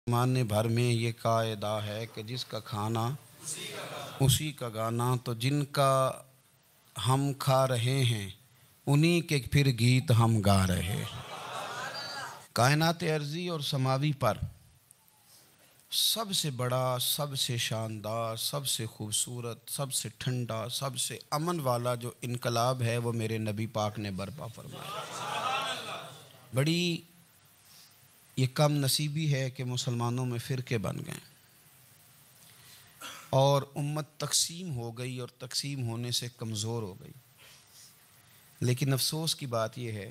زمانے بھر میں یہ قاعدہ ہے کہ جس کا کھانا اسی کا گانا، تو جن کا ہم کھا رہے ہیں انہی کے پھر گیت ہم گا رہے۔ کائنات ارضی اور سماوی پر سب سے بڑا، سب سے شاندار، سب سے خوبصورت، سب سے ٹھنڈا، سب سے امن والا جو انقلاب ہے وہ میرے نبی پاک نے برپا فرمایا۔ بڑی یہ کم نصیبی ہے کہ مسلمانوں میں فرقے بن گئے اور امت تقسیم ہو گئی اور تقسیم ہونے سے کمزور ہو گئی۔ لیکن افسوس کی بات یہ ہے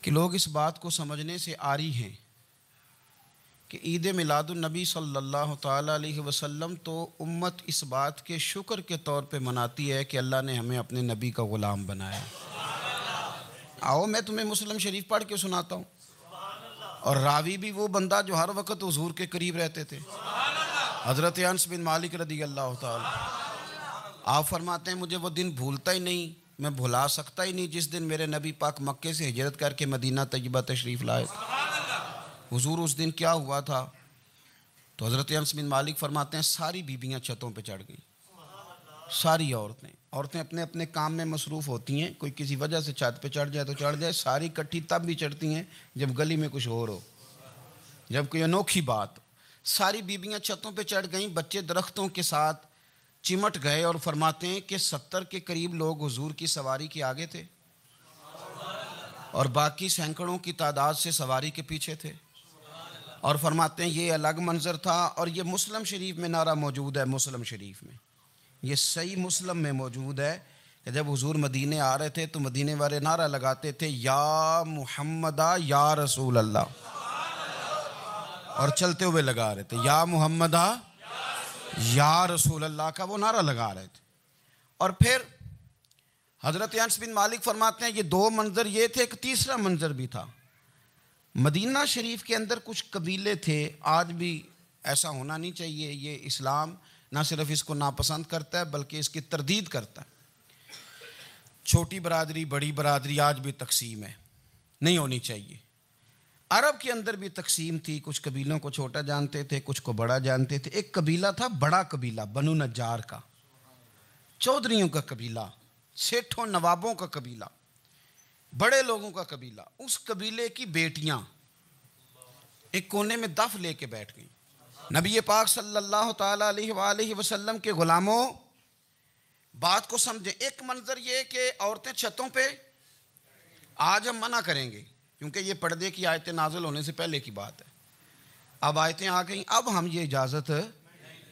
کہ لوگ اس بات کو سمجھنے سے عاری ہیں کہ عید میلاد النبی صلی اللہ تعالیٰ علیہ وسلم تو امت اس بات کے شکر کے طور پہ مناتی ہے کہ اللہ نے ہمیں اپنے نبی کا غلام بنایا۔ آؤ میں تمہیں مسلم شریف پڑھ کے سناتا ہوں، اور راوی بھی وہ بندہ جو ہر وقت حضور کے قریب رہتے تھے، حضرت انس بن مالک رضی اللہ تعالیٰ۔ آپ فرماتے ہیں مجھے وہ دن بھولتا ہی نہیں، میں بھلا سکتا ہی نہیں جس دن میرے نبی پاک مکے سے ہجرت کر کے مدینہ طیبہ تشریف لائے۔ حضور اس دن کیا ہوا تھا؟ تو حضرت انس بن مالک فرماتے ہیں ساری بیبیاں چھتوں پہ چڑھ گئیں، ساری عورتیں اپنے اپنے کام میں مصروف ہوتی ہیں، کوئی کسی وجہ سے چھت پہ چڑھ جائے تو چڑھ جائے، ساری کٹھی تب بھی چڑھتی ہیں جب گلی میں کچھ اور ہو، جب کوئی انوکھی بات۔ ساری بیبیاں چھتوں پہ چڑھ گئیں، بچے درختوں کے ساتھ چمٹ گئے، اور فرماتے ہیں کہ 70 کے قریب لوگ حضور کی سواری کے آگے تھے اور باقی سینکڑوں کی تعداد سے سواری کے پیچھے تھے، اور فرماتے ہیں یہ الگ منظر تھا۔ اور یہ مسلم شریف میں نعرہ موجود ہے، مسلم شریف میں یہ صحیح مسلم میں موجود ہے کہ جب حضور مدینے آ رہے تھے تو مدینے والے نعرہ لگاتے تھے یا محمدہ یا رسول اللہ، اور چلتے ہوئے لگا رہے تھے یا محمدہ یا رسول اللہ کا وہ نعرہ لگا رہے تھے۔ اور پھر حضرت انس بن مالک فرماتے ہیں یہ دو منظر یہ تھے، ایک تیسرا منظر بھی تھا۔ مدینہ شریف کے اندر کچھ قبیلے تھے، آج بھی ایسا ہونا نہیں چاہیے، یہ اسلام نہ صرف اس کو ناپسند کرتا ہے بلکہ اس کی تردید کرتا ہے۔ چھوٹی برادری بڑی برادری آج بھی تقسیم ہے، نہیں ہونی چاہیے۔ عرب کے اندر بھی تقسیم تھی، کچھ قبیلوں کو چھوٹا جانتے تھے، کچھ کو بڑا جانتے تھے۔ ایک قبیلہ تھا بڑا قبیلہ، بنو نجار کا، چودھریوں کا قبیلہ، سیٹھوں نوابوں کا قبیلہ، بڑے لوگوں کا قبیلہ۔ اس قبیلے کی بیٹیاں ایک کونے میں دف لے کے بیٹھ گئیں۔ نبی پاک صلی اللہ تعالیٰ علیہ وآلہ وسلم کے غلاموں بات کو سمجھیں۔ ایک منظر یہ کہ عورتیں چھتوں پہ، آج ہم منع کریں گے کیونکہ یہ پردے کی آیتیں نازل ہونے سے پہلے کی بات ہے، اب آیتیں آ گئیں، اب ہم یہ اجازت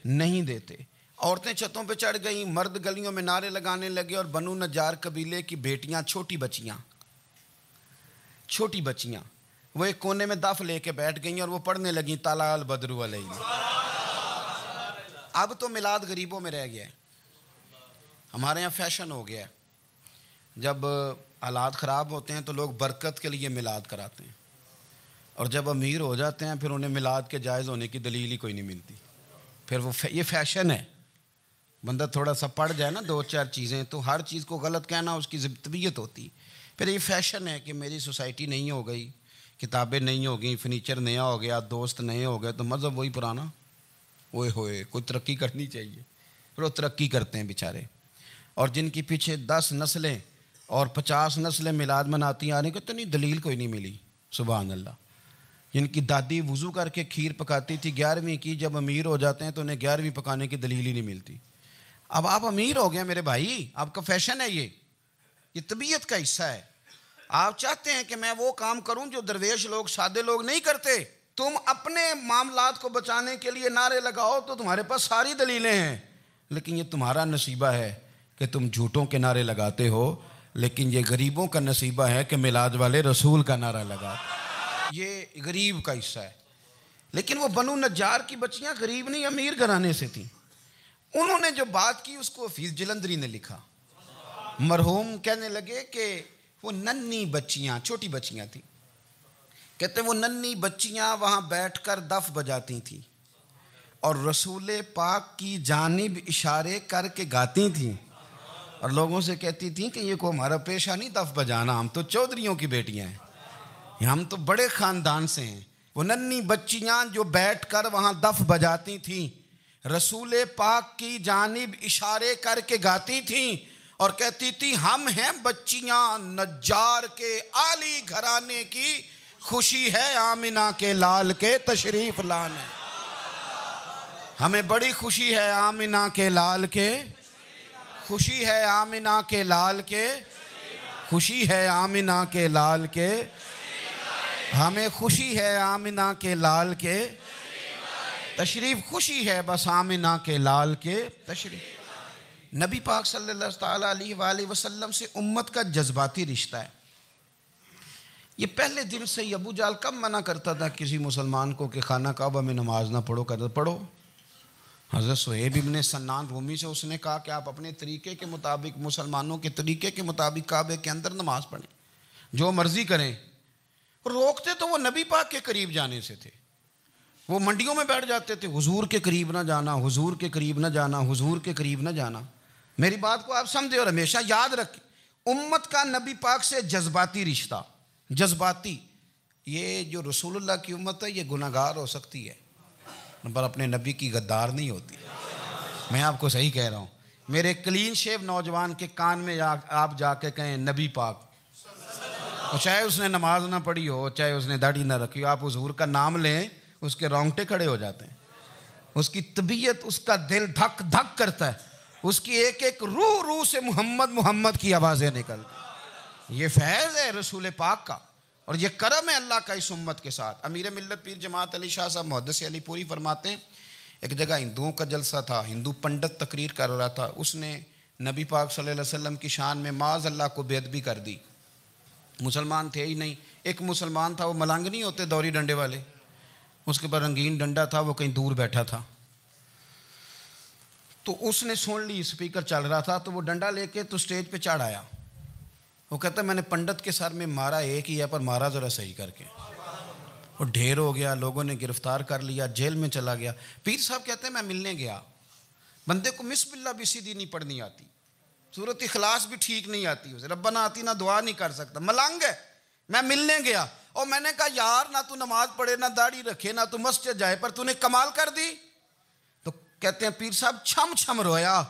نہیں دیتے۔ عورتیں چھتوں پہ چڑھ گئیں، مرد گلیوں میں نعرے لگانے لگے، اور بنو نجار قبیلے کی بیٹیاں چھوٹی بچیاں وہ ایک کونے میں دف لے کے بیٹھ گئیں اور وہ پڑھنے لگیں طلع البدر علیہ۔ اب تو میلاد غریبوں میں رہ گیا ہے، ہمارے یہاں فیشن ہو گیا ہے، جب حالات خراب ہوتے ہیں تو لوگ برکت کے لیے میلاد کراتے ہیں، اور جب امیر ہو جاتے ہیں پھر انہیں میلاد کے جائز ہونے کی دلیل ہی کوئی نہیں ملتی، پھر وہ یہ فیشن ہے۔ بندہ تھوڑا سا پڑھ جائے نا دو چار چیزیں تو ہر چیز کو غلط کہنا اس کی طبیعت ہوتی، پھر یہ فیشن ہے کہ میری سوسائٹی نہیں ہو گئی، کتابیں نہیں ہو گئیں، فرنیچر نیا ہو گیا، دوست نئے ہو گئے تو مذہب وہی پرانا۔ اوئے ہوئے کوئی ترقی کرنی چاہیے، پھر وہ ترقی کرتے ہیں بیچارے، اور جن کی پیچھے 10 نسلیں اور 50 نسلیں میلاد مناتی آ رہی کہ اتنی دلیل کوئی نہیں ملی، سبحان اللہ۔ جن کی دادی وضو کر کے کھیر پکاتی تھی 11ویں کی، جب امیر ہو جاتے ہیں تو انہیں 11ویں پکانے کی دلیل ہی نہیں ملتی۔ اب آپ امیر ہو گئے میرے بھائی، آپ کا فیشن ہے، یہ طبیعت کا حصہ ہے۔ آپ چاہتے ہیں کہ میں وہ کام کروں جو درویش لوگ، سادے لوگ نہیں کرتے، تم اپنے معاملات کو بچانے کے لیے نعرے لگاؤ تو تمہارے پاس ساری دلیلیں ہیں، لیکن یہ تمہارا نصیبہ ہے کہ تم جھوٹوں کے نعرے لگاتے ہو، لیکن یہ غریبوں کا نصیبہ ہے کہ میلاد والے رسول کا نعرہ لگاتے، یہ غریب کا حصہ ہے۔ لیکن وہ بنو نجار کی بچیاں غریب نہیں، امیر گھرانے سے تھیں۔ انہوں نے جو بات کی اس کو حفیظ جلندری نے لکھا۔ مرحوم کہنے لگے کہ وہ ننھی بچیاں، چھوٹی بچیاں تھیں، کہتے وہ ننھی بچیاں وہاں بیٹھ کر دف بجاتی تھیں اور رسول پاک کی جانب اشارے کر کے گاتی تھیں، اور لوگوں سے کہتی تھیں کہ یہ کو ہمارا پیشہ نہیں دف بجانا، ہم تو چودھریوں کی بیٹیاں ہیں، ہم تو بڑے خاندان سے ہیں، وہ ننھی بچیاں جو بیٹھ کر وہاں دف بجاتی تھیں، رسول پاک کی جانب اشارے کر کے گاتی تھیں اور کہتی تھی ہم ہیں بچیاں نجار کے عالی گھرانے کی، خوشی ہے آمنہ کے لال کے تشریف لانے، ہمیں بڑی خوشی ہے آمنہ کے لال کے، خوشی ہے آمنہ کے لال کے، خوشی ہے آمنہ کے لال کے، ہمیں خوشی ہے آمنہ کے لال کے تشریف، خوشی ہے بس آمنہ کے لال کے تشریف۔ نبی پاک صلی اللہ تعالیٰ علیہ وآلہ وسلم سے امت کا جذباتی رشتہ ہے۔ یہ پہلے دن سے ہی ابو جہل کب منع کرتا تھا کسی مسلمان کو کہ خانہ کعبہ میں نماز نہ پڑھو، کہتا پڑھو۔ حضرت صہیب ابن سنان رومی سے اس نے کہا کہ آپ اپنے طریقے کے مطابق، مسلمانوں کے طریقے کے مطابق کعبے کے اندر نماز پڑھیں، جو مرضی کریں۔ روکتے تو وہ نبی پاک کے قریب جانے سے تھے، وہ منڈیوں میں بیٹھ جاتے تھے، حضور کے قریب نہ جانا، حضور کے قریب نہ جانا، حضور کے قریب نہ جانا۔ میری بات کو آپ سمجھے اور ہمیشہ یاد رکھیں، امت کا نبی پاک سے جذباتی رشتہ، جذباتی، یہ جو رسول اللہ کی امت ہے یہ گناہگار ہو سکتی ہے پر اپنے نبی کی غدار نہیں ہوتی۔ میں آپ کو صحیح کہہ رہا ہوں۔ میرے کلین شیو نوجوان کے کان میں آپ جا کے کہیں نبی پاک، چاہے اس نے نماز نہ پڑھی ہو، چاہے اس نے داڑھی نہ رکھی ہو، آپ حضور کا نام لیں، اس کے رونگٹے کھڑے ہو جاتے ہیں، اس کی طبیعت، اس کا دل دھک دھک کرتا ہے، اس کی ایک ایک روح سے محمد محمد کی آوازیں نکلتی۔ یہ فیض ہے رسول پاک کا اور یہ کرم ہے اللہ کا اس امت کے ساتھ۔ امیر ملت پیر جماعت علی شاہ صاحب محدث علی پوری فرماتے ہیں ایک جگہ ہندوؤں کا جلسہ تھا، ہندو پنڈت تقریر کر رہا تھا، اس نے نبی پاک صلی اللہ علیہ وسلم کی شان میں معاذ اللہ کو بے ادبی کر دی۔ مسلمان تھے ہی نہیں، ایک مسلمان تھا، وہ ملنگ نہیں ہوتے دوری ڈنڈے والے، اس کے پر رنگین ڈنڈا تھا، وہ کہیں دور بیٹھا تھا، تو اس نے سن لی، اسپیکر چل رہا تھا، تو وہ ڈنڈا لے کے تو سٹیج پہ چڑھ آیا۔ وہ کہتا ہے میں نے پنڈت کے سر میں مارا ایک ہی ہے پر مارا ذرا صحیح کر کے، وہ ڈھیر ہو گیا، لوگوں نے گرفتار کر لیا، جیل میں چلا گیا۔ پیر صاحب کہتے ہیں میں ملنے گیا، بندے کو بسم اللہ بھی سیدھی نہیں پڑھنی آتی، سورۃ اخلاص بھی ٹھیک نہیں آتی، اسے ربنا آتینا دعا نہیں کر سکتا، ملنگ ہے۔ میں ملنے گیا اور میں نے کہا یار نہ تو نماز پڑھے، نہ داڑھی رکھے، نہ تو مسجد جائے، پر تو نے کمال کر دی۔ تو کہتے ہیں پیر صاحب چھم چھم رویا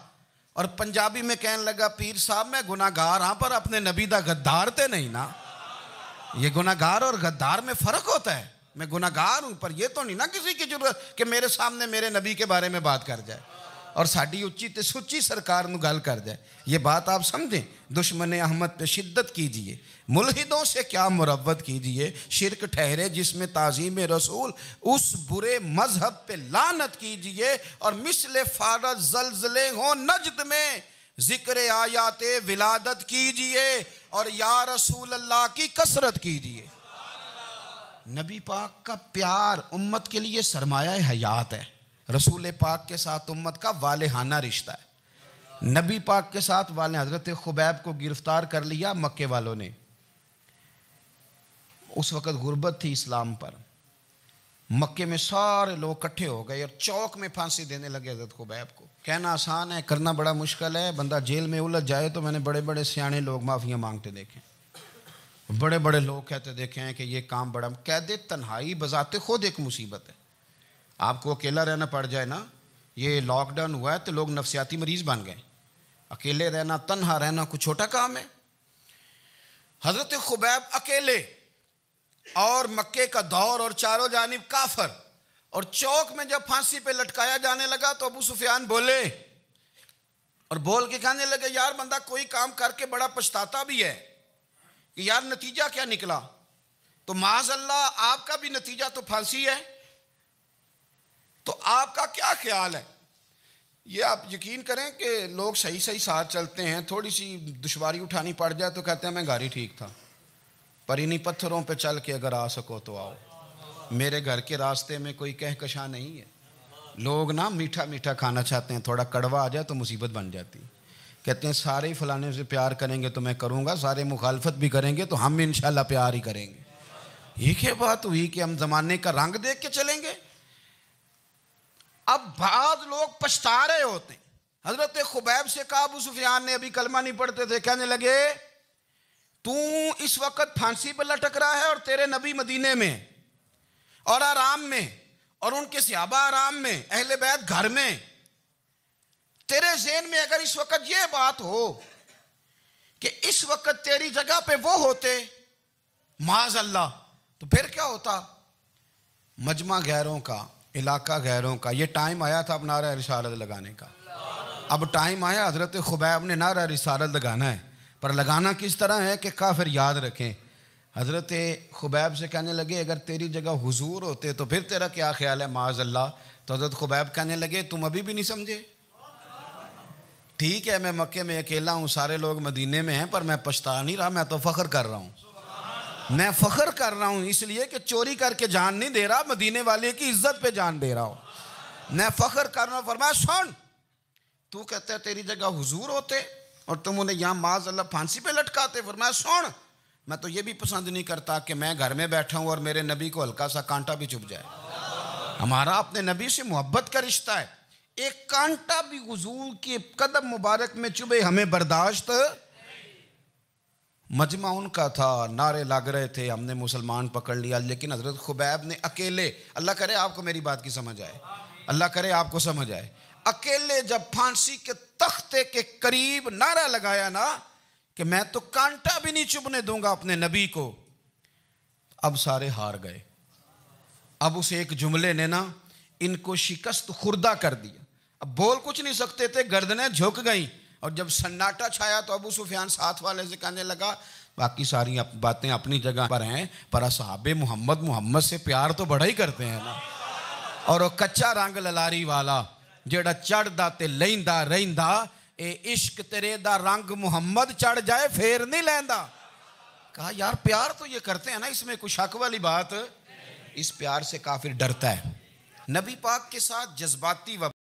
اور پنجابی میں کہنے لگا پیر صاحب میں گناہگار ہاں پر اپنے نبی دا غدار تے نہیں نا۔ یہ گناہگار اور غدار میں فرق ہوتا ہے، میں گناہگار ہوں پر یہ تو نہیں نا کسی کی ضرورت کہ میرے سامنے میرے نبی کے بارے میں بات کر جائے اور ساڑی اچھی تے سچی سرکار نو گل کر جائے۔ یہ بات آپ سمجھیں، دشمن احمد پہ شدت کیجئے، ملحدوں سے کیا مروت کیجئے، شرک ٹھہرے جس میں تعظیم رسول، اس برے مذہب پہ لعنت کیجئے، اور مثل فارض زلزلے ہوں نجد میں ذکر آیات ولادت کیجئے اور یا رسول اللہ کی کثرت کیجئے۔ نبی پاک کا پیار امت کے لیے سرمایہ حیات ہے۔ رسول پاک کے ساتھ امت کا والہانہ رشتہ ہے۔ نبی پاک کے ساتھ حضرت خبیب کو گرفتار کر لیا مکے والوں نے، اس وقت غربت تھی اسلام پر، مکے میں سارے لوگ کٹھے ہو گئے اور چوک میں پھانسی دینے لگے حضرت خبیب کو۔ کہنا آسان ہے، کرنا بڑا مشکل ہے، بندہ جیل میں الجھ جائے تو میں نے بڑے بڑے سیانے لوگ معافیاں مانگتے دیکھیں، بڑے بڑے لوگ کہتے دیکھے ہیں کہ یہ کام بڑا، قید تنہائی بذات خود ایک مصیبت ہے۔ آپ کو اکیلا رہنا پڑ جائے نا، یہ لاک ڈاؤن ہوا ہے تو لوگ نفسیاتی مریض بن گئے، اکیلے رہنا، تنہا رہنا کوئی چھوٹا کام ہے۔ حضرت خبیب اکیلے اور مکے کا دور اور چاروں جانب کافر، اور چوک میں جب پھانسی پہ لٹکایا جانے لگا تو ابو سفیان بولے اور بول کے کہنے لگے یار بندہ کوئی کام کر کے بڑا پچھتاتا بھی ہے کہ یار نتیجہ کیا نکلا، تو معاذ اللہ آپ کا بھی نتیجہ تو پھانسی ہے، تو آپ کا کیا خیال ہے؟ یہ آپ یقین کریں کہ لوگ صحیح صحیح ساتھ چلتے ہیں، تھوڑی سی دشواری اٹھانی پڑ جائے تو کہتے ہیں میں گاڑی ٹھیک تھا، پر انہی پتھروں پہ چل کے اگر آ سکو تو آؤ، میرے گھر کے راستے میں کوئی کہکشاں نہیں ہے۔ لوگ نا میٹھا میٹھا کھانا چاہتے ہیں، تھوڑا کڑوا آ جائے تو مصیبت بن جاتی، کہتے ہیں سارے ہی فلانے سے پیار کریں گے تو میں کروں گا، سارے مخالفت بھی کریں گے تو ہم انشاءاللہ پیار ہی کریں گے۔ یہ کیا بات ہوئی کہ ہم زمانے کا رنگ دیکھ کے چلیں گے؟ اب بعض لوگ پچھتا رہے ہوتے ہیں۔ حضرت خبیب سے کہا، ابو سفیان نے ابھی کلمہ نہیں پڑھتے تھے، کہنے لگے تو اس وقت پھانسی پر لٹک رہا ہے اور تیرے نبی مدینے میں، اور آرام میں، اور ان کے صحابہ آرام میں، اہل بیت گھر میں، تیرے ذہن میں اگر اس وقت یہ بات ہو کہ اس وقت تیری جگہ پہ وہ ہوتے معاذ اللہ، تو پھر کیا ہوتا؟ مجمع غیروں کا، علاقہ غیروں کا. یہ ٹائم آیا تھا اب نعرہ رسالت لگانے کا. اب ٹائم آیا حضرت خبیب نے نعرہ رسالت لگانا ہے، پر لگانا کس طرح ہے کہ کافر یاد رکھیں. حضرت خبیب سے کہنے لگے اگر تیری جگہ حضور ہوتے تو پھر تیرا کیا خیال ہے معاذ اللہ؟ تو حضرت خبیب کہنے لگے تم ابھی بھی نہیں سمجھے؟ ٹھیک ہے میں مکے میں اکیلا ہوں، سارے لوگ مدینے میں ہیں، پر میں پچھتا نہیں رہا، میں تو فخر کر رہا ہوں. میں فخر کر رہا ہوں اس لیے کہ چوری کر کے جان نہیں دے رہا، مدینے والے کی عزت پہ جان دے رہا ہوں. میں فخر کر رہا ہوں. فرمایا سن، تو کہتا ہے تیری جگہ حضور ہوتے اور تم انہیں یہاں معاذ اللہ پھانسی پہ لٹکاتے. فرمایا سن، میں تو یہ بھی پسند نہیں کرتا کہ میں گھر میں بیٹھا ہوں اور میرے نبی کو ہلکا سا کانٹا بھی چبھ جائے. ہمارا اپنے نبی سے محبت کا رشتہ ہے، ایک کانٹا بھی حضور کے قدم مبارک میں چبھے ہمیں برداشت. مجمع ان کا تھا، نعرے لگ رہے تھے، ہم نے مسلمان پکڑ لیا، لیکن حضرت خبیب نے اکیلے، اللہ کرے آپ کو میری بات کی سمجھ آئے، اللہ کرے آپ کو سمجھ آئے، اکیلے جب پھانسی کے تختے کے قریب نعرہ لگایا نا کہ میں تو کانٹا بھی نہیں چبھنے دوں گا اپنے نبی کو، اب سارے ہار گئے. اب اس ایک جملے نے نا ان کو شکست خوردہ کر دیا. اب بول کچھ نہیں سکتے تھے، گردنیں جھک گئیں. اور جب سناٹا چھایا تو ابو سفیان ساتھ والے سے کہنے لگا باقی ساری باتیں اپنی جگہ پر ہیں، پر اصحاب محمد سے پیار تو بڑا ہی کرتے ہیں نا. اور وہ کچا رنگ للاری والا جیڑا چڑھ دا تے لیندا رہندا، اے عشق تیرے دا رنگ محمد چڑھ جائے پھر نہیں لیندا. کہا یار پیار تو یہ کرتے ہیں نا، اس میں کوئی شک والی بات؟ اس پیار سے کافر ڈرتا ہے. نبی پاک کے ساتھ جذباتی